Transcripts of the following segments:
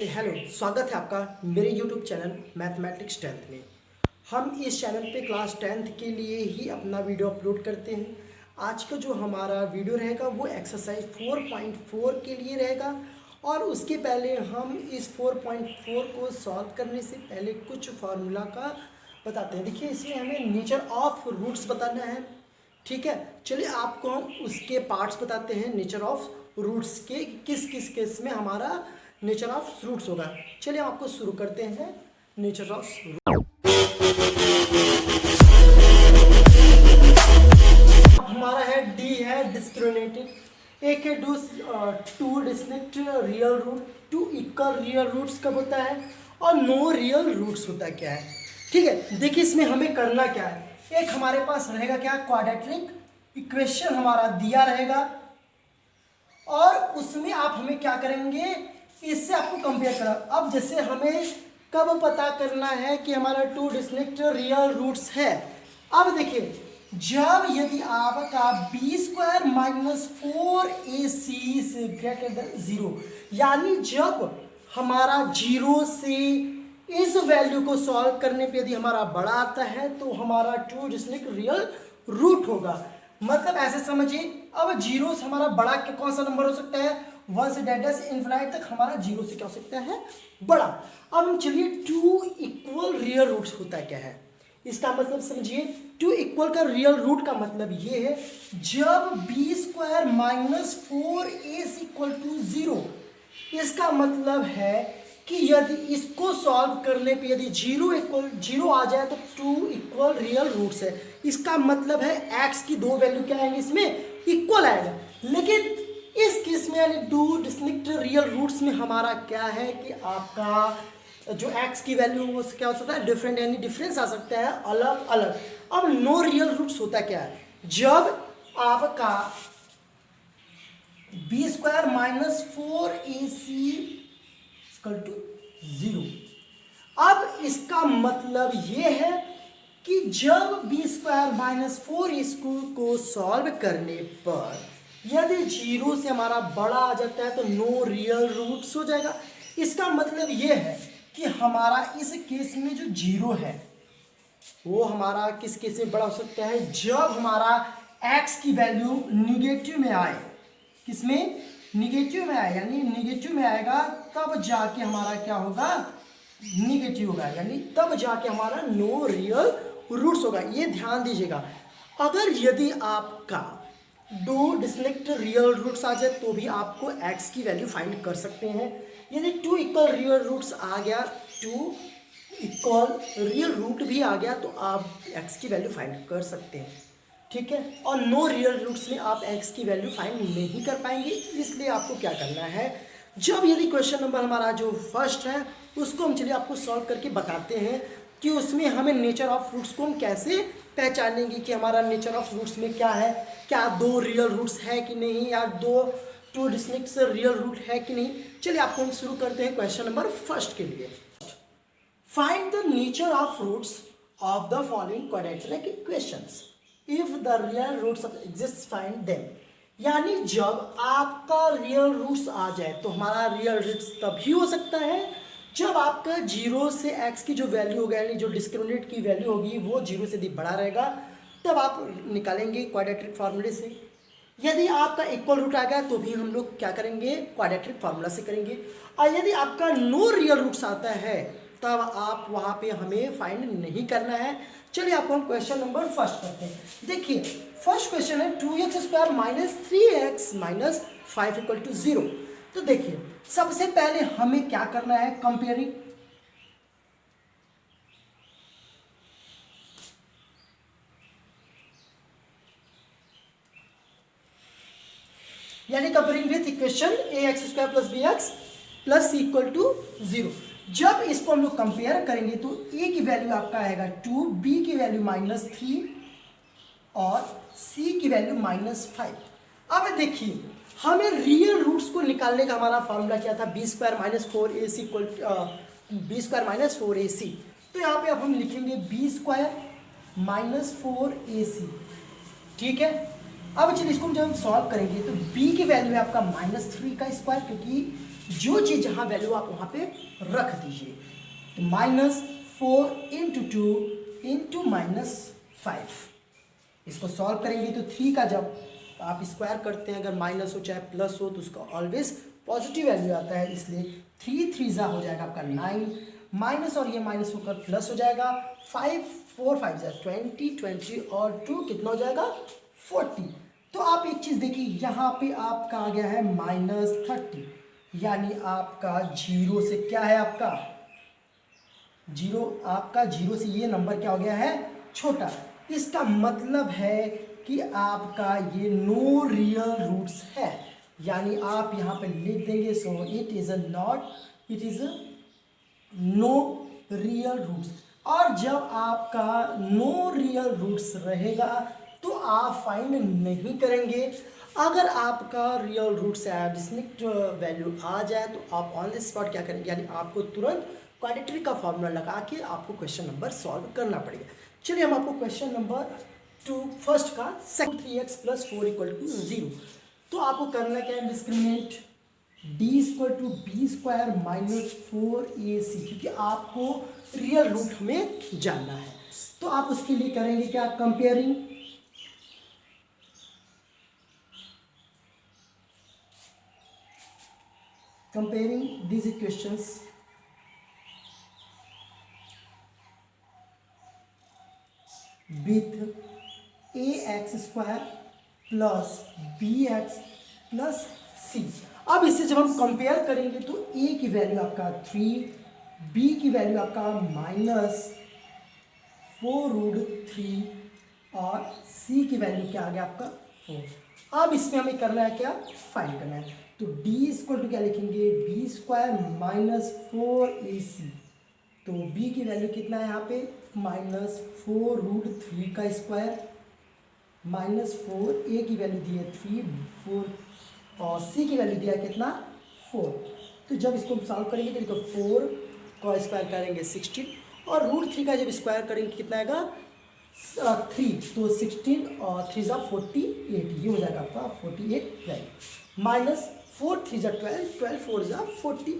Hello, स्वागत है आपका मेरे YouTube चैनल मैथमेटिक्स 10th में। हम इस चैनल पे क्लास 10th के लिए ही अपना वीडियो अपलोड करते हैं। आज का जो हमारा वीडियो रहेगा वो एक्सरसाइज 4.4 के लिए रहेगा। और उसके पहले हम इस 4.4 को सॉल्व करने से पहले कुछ फार्मूला का बताते हैं। देखिए, इसमें हमें नेचर ऑफ रूट्स बताना है। ठीक है, चलिए आपको हम उसके पार्ट्स बताते हैं। नेचर ऑफ रूट्स के किस किस केस में हमारा नेचर ऑफ रूट्स होगा। चलिए आपको शुरू करते हैं नेचर ऑफ रूट। हमारा है डी है डिस्क्रिमिनेटिव, एक है two distinct real root, two equal real roots कब होता है और नो रियल रूट्स होता है क्या है। ठीक है, देखिए इसमें हमें करना क्या है। एक हमारे पास रहेगा क्या, क्वाड्रेटिक इक्वेशन हमारा दिया रहेगा और उसमें आप हमें क्या करेंगे, इससे आपको कंपेयर करा। अब जैसे हमें कब पता करना है कि हमारा टू डिस्टिंक्ट रियल रूट्स है। अब देखिए, जब यदि आपका बी स्क्वायर माइनस 4ac से ग्रेटर देन 0, यानी जब हमारा 0 से इस वैल्यू को सॉल्व करने पे यदि हमारा बड़ा आता है तो हमारा टू डिस्टिंक्ट रियल रूट होगा। मतलब ऐसे समझिए, अब 0 से हमारा बड़ा कौन सा नंबर हो सकता है, 1 से डेट इन्फिनाइट तक हमारा 0 से क्या हो सकता है, बड़ा। अब हम चलिए टू इक्वल रियल रूट्स होता क्या है, इसका मतलब समझिए। टू इक्वल का रियल रूट का मतलब ये है, जब b square minus 4ac equal to 0, इसका मतलब है कि यदि इसको सॉल्व करने पे यदि 0 आ जाए तो टू इक्वल रियल रूट्स है। इसका मतलब है x की दो वैल्यू क्या आएंगे, इसमें इक्वल आएगा। लेकिन इस केस में यानी टू डिस्टिंक्ट रियल रूट्स में हमारा क्या है कि आपका जो x की वैल्यू वो क्या हो सकता है, डिफरेंट, यानी डिफरेंस आ सकता है अलग अलग। अब नो रियल रूट्स होता क्या है, जब आपका b square minus 4ac equal to 0। अब इसका मतलब ये है कि जब बी स्क्वायर माइनस 4ac को सॉल्व करने पर यदि 0 से हमारा बड़ा आ जाता है तो नो रियल रूट्स हो जाएगा। इसका मतलब ये है कि हमारा इस केस में जो 0 है वो हमारा किस केस में बड़ा हो सकता है, जब हमारा x की वैल्यू निगेटिव में आए। किसमें, निगेटिव में आए, यानी निगेटिव में आएगा तब जाके हमारा क्या होगा, निगेटिव होगा, यानी तब जाके हमारा नो रियल रूट्स होगा। ये ध्यान दीजिएगा। अगर यदि आपका दो डिस्टिंक्ट रियल रूट्स आ जाए तो भी आपको x की वैल्यू फाइंड कर सकते हैं। यदि टू इक्वल रियल रूट्स आ गया, टू इक्वल रियल रूट भी आ गया तो आप x की वैल्यू फाइंड कर सकते हैं। ठीक है, और नो रियल रूट्स में आप x की वैल्यू फाइंड नहीं कर पाएंगे। इसलिए आपको क्या करना है, जब यदि क्वेश्चन नंबर हमारा जो फर्स्ट है उसको हम चलिए आपको सॉल्व करके बताते हैं कि उसमें हमें नेचर ऑफ रूट्स को हम कैसे पहचानेंगे कि हमारा नेचर ऑफ रूट्स में क्या है, क्या दो रियल रूट्स है कि नहीं, या दो टू डिस्टिंक्ट रियल रूट है कि नहीं। चलिए आपको हम शुरू करते हैं क्वेश्चन नंबर फर्स्ट के लिए। Find the nature of roots of the following quadratic equations if the real roots exist find them. यानी जब आपका रियल रूट्स आ जाए तो हमारा रियल रूट्स तभी हो सकता है जब आपका 0 से x की जो वैल्यू होगा, यानी जो डिस्क्रिमिनेंट की वैल्यू होगी वो 0 से बड़ा रहेगा, तब आप निकालेंगे क्वाड्रेटिक फार्मूले से। यदि आपका इक्वल रूट आ गया तो भी हम लोग क्या करेंगे, क्वाड्रेटिक फार्मूला से करेंगे। और यदि आपका नो रियल रूट्स आता है तब आप वहाँ पे हमें फाइंड नहीं करना है। चलिए आपको हम क्वेश्चन नंबर फर्स्ट करते हैं। देखिए फर्स्ट क्वेश्चन है 2x square minus 3x minus 5 equal to 0। तो देखिए सबसे पहले हमें क्या करना है, कंपेयरिंग। यानी comparing with equation ax square plus bx plus c equal to 0। जब इसको हम लोग कंपेयर करेंगे तो a की वैल्यू आपका आएगा 2, b की वैल्यू -3 और c की वैल्यू -5। अब देखिए हमें रियल रूट्स को निकालने का हमारा फॉर्मूला क्या था, b square minus 4ac equal b square minus 4ac। तो यहाँ पे अब हम लिखेंगे बी स्क्वायर माइनस 4ac। ठीक है, अब चलिए इसको जब हम सॉल्व करेंगे तो b की वैल्यू है आपका -3 का स्क्वायर, क्योंकि जो चीज़ जहाँ वैल्यू आप वहाँ पे रख दीजिए। तो -4 × 2 × -5, इसको सॉल्व करेंगे तो 3 का जब आप स्क्वायर करते हैं, अगर माइनस हो चाहे प्लस हो, तो उसका ऑलवेज पॉजिटिव वैल्यू आता है, इसलिए 3 3 जा हो जाएगा आपका 9, माइनस और ये माइनस होकर प्लस हो जाएगा, 5 4 5 जा 20, 20 और 2 कितना हो जाएगा 40। तो आप एक चीज़ देखिए, यहाँ पे आपका आ गया है -30, यानी आपका जीरो से क्या है, आपका जीरो, आपका जीरो से ये नंबर क्या हो गया है, छोटा। इसका मतलब है कि आपका ये नो रियल रूट्स है, यानी आप यहाँ पे लिख देंगे so it is no real roots. और जब आपका नो रियल रूट्स रहेगा तो आप फाइंड नहीं करेंगे। अगर आपका रियल रूट्स है, डिस्टिंक्ट वैल्यू आ जाए, तो आप ऑन द स्पॉट क्या करेंगे, यानी आपको तुरंत क्वाड्रेटिक का फॉर्मूला लगा के आपको क्वेश्चन नंबर सॉल्व करना पड़ेगा। चलिए हम आपको क्वेश्चन नंबर 2 फर्स्ट का 3x + 4 = 0। तो आपको करना क्या है, डिस्क्रिमिनेंट d = b² - 4ac, क्योंकि आपको रियल रूट में जानना है। तो आप उसके लिए करेंगे क्या, comparing these equations with ax² + bx + c। अब इससे जब हम कंपेयर करेंगे तो a की वैल्यू आपका 3, b की वैल्यू आपका -4√3 और c की वैल्यू क्या आ गया आपका 4। अब इसमें हमें करना है क्या, फाइंड करना है। तो d = क्या लिखेंगे, b² - 4ac। तो b की वैल्यू कितना है यहाँ पे, -4√3 का स्क्वायर -4, a की वैल्यू दी है 3 4 और c की वैल्यू दिया है कितना 4। तो जब इसको हम सॉल्व करेंगे तो देखो 4 का स्क्वायर करेंगे 16 और √3 का जब स्क्वायर करेंगे कितना आएगा 3, तो 16 और 3 जा 48, ये हो जाएगा आपका 48 वैल्यू, -4 3 जा 12, 12 4 जा 48।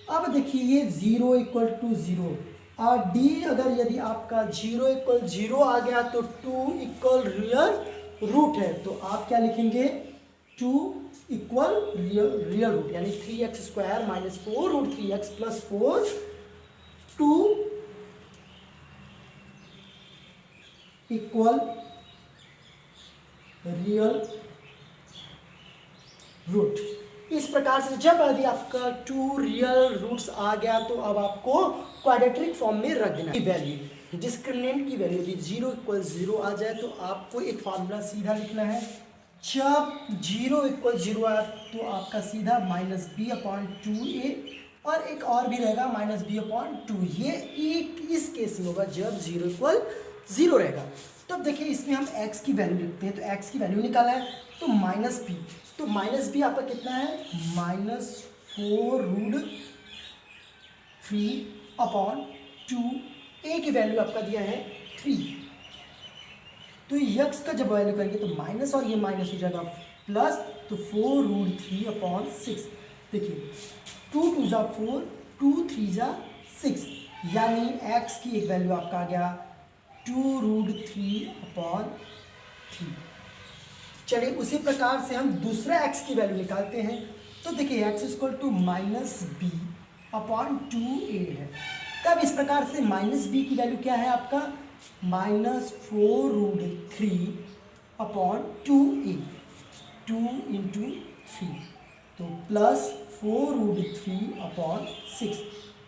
अब देखिए ये 0 = 0 और d अगर यदि आपका 0 = 0 आ गया तो 2 = रियल रूट है, तो आप क्या लिखेंगे, 2 = रियल रूट, यानी 3x² - 4√3x + 4 2 = रियल रूट। इस प्रकार से जब यदि आपका 2 रियल रूट्स आ गया तो अब आपको क्वाड्रेटिक फॉर्म में रख देना है। वैल्यू डिस्क्रिमिनेंट की वैल्यू यदि 0 = 0 आ जाए तो आपको एक फार्मूला सीधा लिखना है। जब 0 = 0 आया तो आपका सीधा -b/2a और एक और भी रहेगा -b/2। ये एक इस केस में होगा जब 0 = 0 रहेगा। तब देखिए इसमें हम x की वैल्यू लिखते हैं, तो x की वैल्यू निकाला है तो -b, तो -b आपका कितना है, -4√3/2, a की वैल्यू आपका दिया है 3। तो x का जब वैल्यू करेंगे तो माइनस और ये माइनस हो जाएगा प्लस, तो 4√3/6। देखिए 2 2 जा 4, 2 3 जा 6, यानी x की एक वैल्यू आपका आ गया 2√3/3। चलिए उसी प्रकार से हम दूसरा x की वैल्यू निकालते हैं। तो देखिए x = -b/2a है। तब इस प्रकार से -b की वैल्यू क्या है आपका, -4√3/2a, 2 × 3, तो +4√3/6,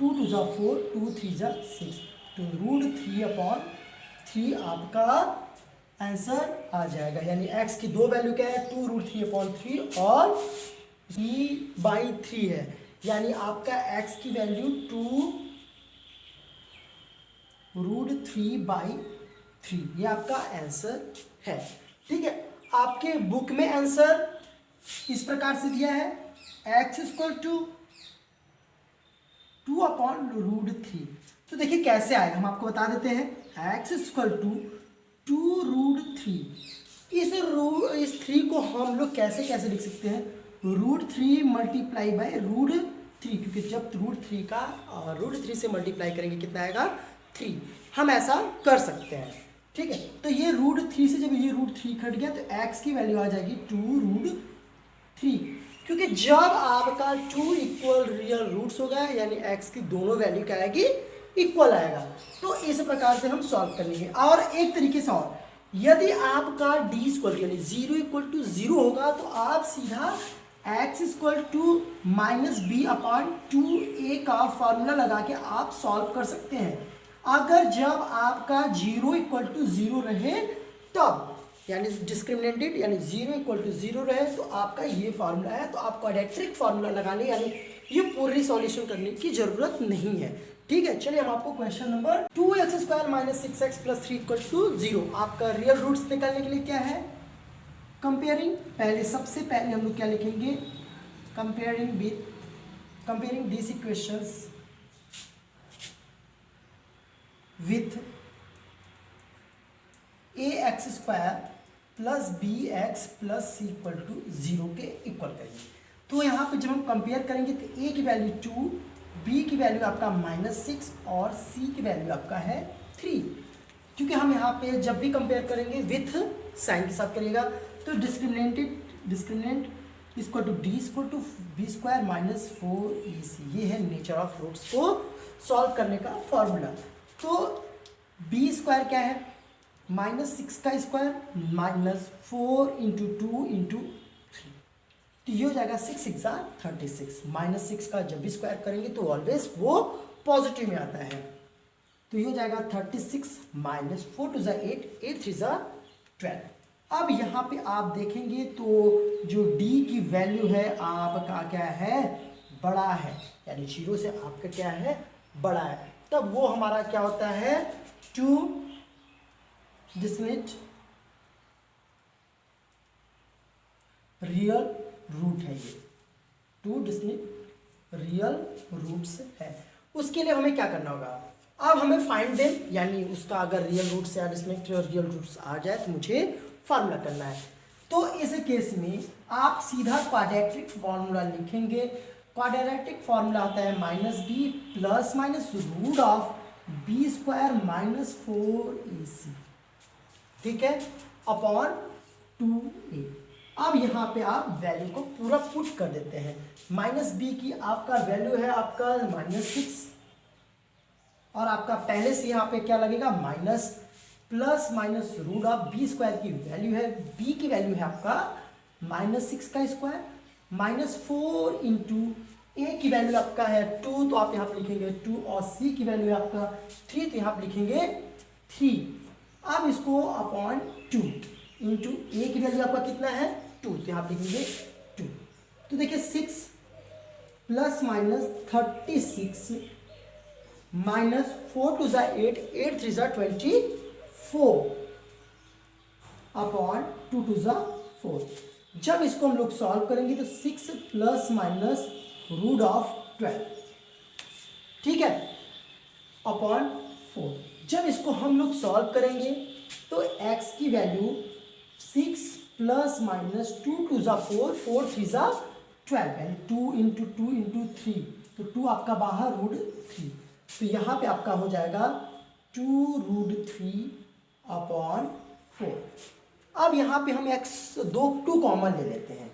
2 2 जा 4, 2 3 जा 6, तो √3/3 आपका आंसर आ जाएगा। यानी x की दो वैल्यू क्या है, 2√3/3 और 3/3 है, यानी आपका x की वैल्यू 2√3/3, ये आपका आंसर है। ठीक है, आपके बुक में आंसर इस प्रकार से दिया है, x = 2/√3। तो देखिए कैसे आएगा, हम आपको बता देते हैं। x = 2√3, इस 3 को हम लोग कैसे कैसे लिख सकते हैं, √3 मल्टीप्लाई बाय √3, क्योंकि जब √3 से मल्टीप्लाई करेंगे कितना आएगा 3, हम ऐसा कर सकते हैं। ठीक है, तो ये √3 से जब ये √3 कट गया तो x की वैल्यू आ जाएगी 2√3, क्योंकि जब आपका 2 इक्वल रियल रूट्स होगा यानी x की दोनों वैल्यू क्या आएगी, इक्वल आएगा। तो इस प्रकार से हम सॉल्व कर लेंगे। और एक तरीके से और, यदि आपका d स्क्वायर यानी 0 इक्वल टू 0 होगा तो आप सीधा x इक्वल टू -b/2a का फॉर्मूला लगा के आप सॉल्व कर सकते हैं। अगर जब आपका 0 इक्वल टू 0 रहे तब, यानी डिस्क्रिमिनेंटेड यानी 0 इक्वल टू 0 रहे तो आपका ये फार्मूला है, तो आप क्वाड्रेटिक फार्मूला लगाने यानी ये पूरी सॉल्यूशन करने की जरूरत नहीं है। ठीक है, चलिए हम आपको क्वेश्चन नंबर 2x² - 6x + 3 = 0, आपका रियल रूट्स निकालने के लिए क्या है, कंपेयरिंग। सबसे पहले हम लोग क्या लिखेंगे, comparing this equations with ax² + bx + c = 0 के इक्वल करेंगे। तो यहाँ पे जब हम कंपेयर करेंगे तो a की वैल्यू 2, b की वैल्यू आपका -6 और c की वैल्यू आपका है 3, क्योंकि हम यहाँ पे जब भी कंपेयर करेंगे विथ साइन के साथ करिएगा। तो discriminant equal to d equal to b² - 4ac, ये है नेचर ऑफ रूट्स को सॉल्व करने का फॉर्मूला। तो b² क्या है, -6 का स्क्वायर -4 × 2 × 3, तो ये हो जाएगा 6 × 36। -6 का जब भी स्क्वायर करेंगे तो ऑलवेज वो पॉजिटिव में आता है, तो ये हो जाएगा 36 - 4 × 8, 8 × 3 = 12। अब यहाँ पे आप देखेंगे तो जो d की वैल्यू है आपका क्या है, बड़ा है, यानी 0 से आपका क्या है, बड़ा है, तब वो हमारा क्या होता है, 2 डिस्क्रीट रियल रूट है, ये 2 डिस्क्रीट रियल रूट्स है। उसके लिए हमें क्या करना होगा, अब हमें फाइंड देम, यानी उसका अगर रियल रूट्स या डिस्क्रीट रियल रूट्स आ जाए तो मुझे फार्मूला करना है। तो इस केस में आप सीधा क्वाड्रेटिक फार्मूला लिखेंगे। क्वाड्रेटिक फार्मूला आता है -b ± √b² - 4ac, ठीक है, अपॉन 2a। अब यहाँ पे आप वैल्यू को पूरा पुट कर देते हैं। -b की आपका वैल्यू है आपका -6, और आपका पहले से यहाँ पे क्या लगेगा, माइनस प्लस माइनस √b² की वैल्यू है, b की वैल्यू है आपका -6 का स्क्वायर, -4 × a की वैल्यू आपका है 2, तो आप यहाँ पे लिखेंगे 2, और c की वैल्यू है आपका 3, तो यहाँ पे लिखेंगे 3। अब इसको अपॉन 2 इंटू a की वैल्यू आपका कितना है 2, तो यहाँ पे लिखेंगे 2। तो देखिए 6 ± 36 -4 × 8, 8 × 3 = 24 अपॉन 2 × 4। जब इसको हम लोग सॉल्व करेंगे तो 6 ± √12, ठीक है, अपॉन 4। जब इसको हम लोग सॉल्व करेंगे तो x की वैल्यू 6 ± 2 × 4, 4 × 3 = 12, यानी 2 × 2 × 3, तो 2 आपका बाहर √3, तो यहाँ पे आपका हो जाएगा 2√3 अपॉन 4। अब यहाँ पे हम टू कॉमन ले लेते हैं।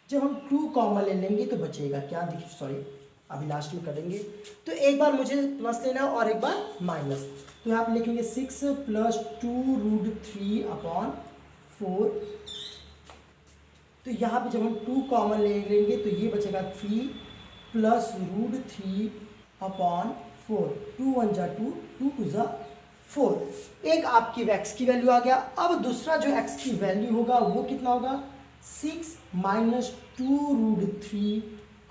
जब हम 2 कॉमन ले लेंगे तो बचेगा क्या, देखिए सॉरी अभी लास्ट में करेंगे, तो एक बार मुझे प्लस लेना है और एक बार माइनस, तो यहाँ पे लिखेंगे 6 + 2√3 अपॉन 4। तो यहाँ पे जब हम 2 कॉमन ले लेंगे तो ये बचेगा 3 + √3 अपॉन 4, 2 × 1 = 2, 2 × 2 = 4। एक आपकी x की वैल्यू आ गया। अब दूसरा जो x की वैल्यू होगा वो कितना होगा, 6 - 2√3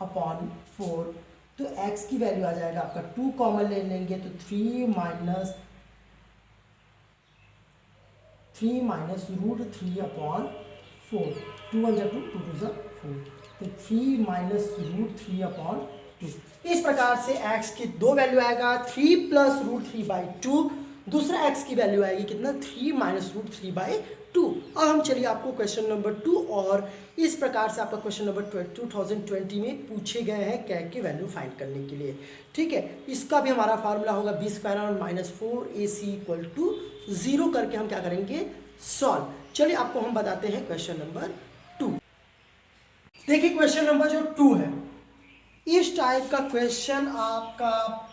अपॉन 4, तो x की वैल्यू आ जाएगा आपका 2 कॉमन ले लेंगे तो 3 -√3 अपॉन 4, 2 × 1 = 2, 2 × 2 = 4, तो 3 -√3 अपॉन 2। इस प्रकार से x की दो वैल्यू आएगा, 3 + √3/2, दूसरा x की वैल्यू आएगी कितना, 3 - √3/2। 2। अब हम चलिए आपको क्वेश्चन नंबर 2 और इस प्रकार से आपका क्वेश्चन नंबर 2020 में पूछे गए हैं कैग की वैल्यू फाइंड करने के लिए। ठीक है, इसका भी हमारा फार्मूला होगा बी स्क्वायर और -4ac इक्वल टू 0 करके हम क्या करेंगे सॉल्व। चलिए आपको हम बताते हैं क्वेश्चन नंबर 2। देखिए क्वेश्चन नंबर जो 2 है, इस टाइप का क्वेश्चन आपका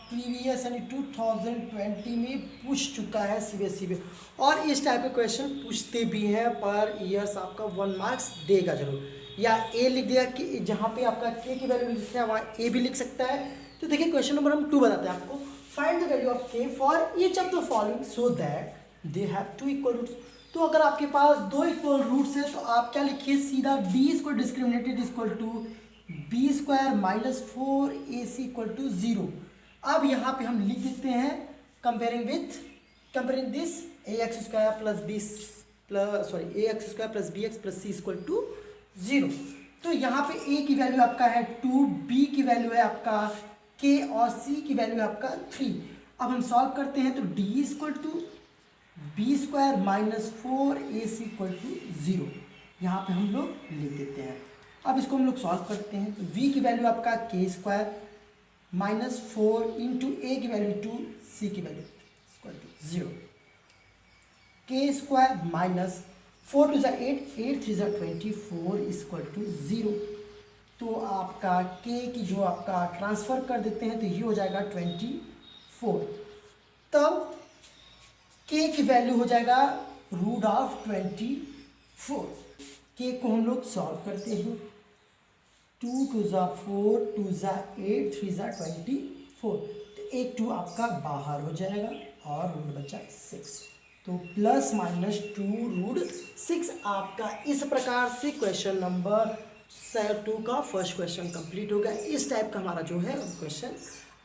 प्रीवियस यानी 2020 में पूछ चुका है सीबीएसई में, और इस टाइप के क्वेश्चन पूछते भी हैं पर ईयर्स आपका 1 मार्क्स देगा जरूर, या ए लिख दिया कि जहाँ पे आपका के की वैल्यू लिखते हैं वहाँ ए भी लिख सकता है। तो देखिए क्वेश्चन नंबर हम 2 बताते हैं आपको, find the value of k for each of the following so that they have 2 equal roots. तो अगर आपके पास 2 इक्वल रूट्स है तो आप क्या लिखिए सीधा D square discriminated equal to B square -4ac equal to 0। अब यहाँ पे हम लिख देते हैं comparing this ax square plus bx plus c equal to 0। तो यहाँ पे a की वैल्यू आपका है 2, b की वैल्यू है आपका k और c की वैल्यू है आपका 3। अब हम सॉल्व करते हैं तो d equal to B square -4ac equal to 0 यहाँ पे हम लोग लिख देते हैं। अब इसको हम लोग सॉल्व करते हैं तो v की वैल्यू आपका k स्क्वायर -4 इंटू a की वैल्यू 2, c की value equal to 0, k square -4 2 8, 8 3 24 equal to 0। तो आपका k की जो आपका ट्रांसफर कर देते हैं तो ये हो जाएगा 24, तब k की वैल्यू हो जाएगा √24। k को हम लोग सॉल्व करते हैं 2 2 4 2 8 3 24, तो एक 2 आपका बाहर हो जाएगा और रूट बचा 6, तो ±2√6 आपका। इस प्रकार से क्वेश्चन नंबर 2 का फर्स्ट क्वेश्चन कंप्लीट हो गया। इस टाइप का हमारा जो है क्वेश्चन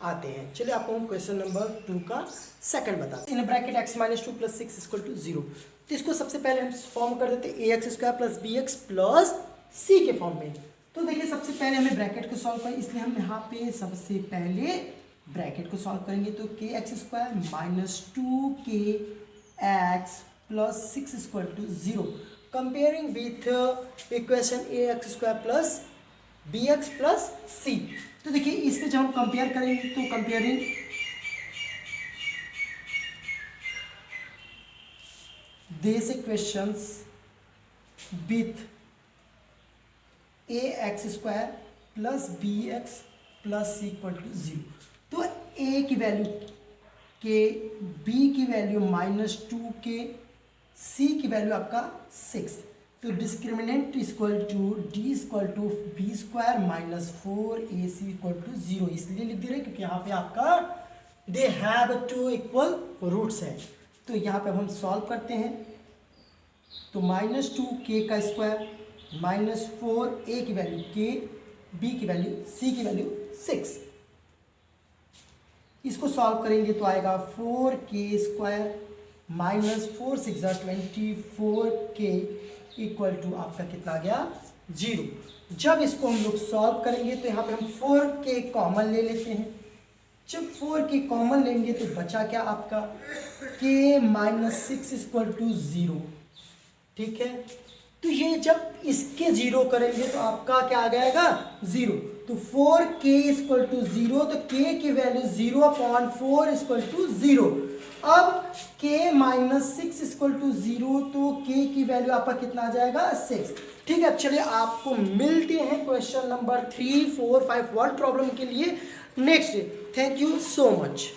आते हैं। चलिए आपको हम क्वेश्चन नंबर 2 का सेकंड बताते हैं। In bracket x -2 + 6 equal to 0। तो इसको सबसे पहले हम फॉर्म कर देते हैं ax square plus bx plus c के फॉर्म में। तो देखिए सबसे पहले हमें ब्रैकेट को सॉल्व करें, इसलिए हम यहाँ पे सबसे पहले ब्रैकेट को सॉल्व करेंगे। तो kx square -2kx plus 6 equal to 0, comparing with equation ax square plus bx plus c। तो देखिए इसके जब हम कंपेयर करेंगे तो comparing this equations with ax square plus bx plus c equal to 0। तो a की वैल्यू k, b की वैल्यू -2k, c की वैल्यू आपका 6। तो discriminant equal to d equal to B square -4ac equal to 0, इसलिए लिख दे रहे क्योंकि यहाँ पे आपका दे हैव 2 इक्वल रूट्स है। तो यहाँ पे हम सॉल्व करते हैं तो -2k का स्क्वायर -4a की वैल्यू k, b की वैल्यू c की वैल्यू 6, इसको सॉल्व करेंगे तो आएगा 4k square -4 6 24k equal to आपका कितना आ गया 0। जब इसको हम लोग सॉल्व करेंगे तो यहाँ पे हम 4k कॉमन ले लेते हैं। जब 4k कॉमन लेंगे तो बचा क्या आपका k -6 इक्वल टू 0। ठीक है, तो ये जब इसके 0 करेंगे तो आपका क्या आ जाएगा 0। तो 4k इक्वल टू 0, तो k की वैल्यू 0/4 इक्वल टू 0। अब k -6 इक्वल टू 0, तो k की वैल्यू आपका कितना आ जाएगा 6। ठीक है, चलिए आपको मिलते हैं क्वेश्चन नंबर 3 4 5 वर्ड प्रॉब्लम के लिए next day. Thank you so much.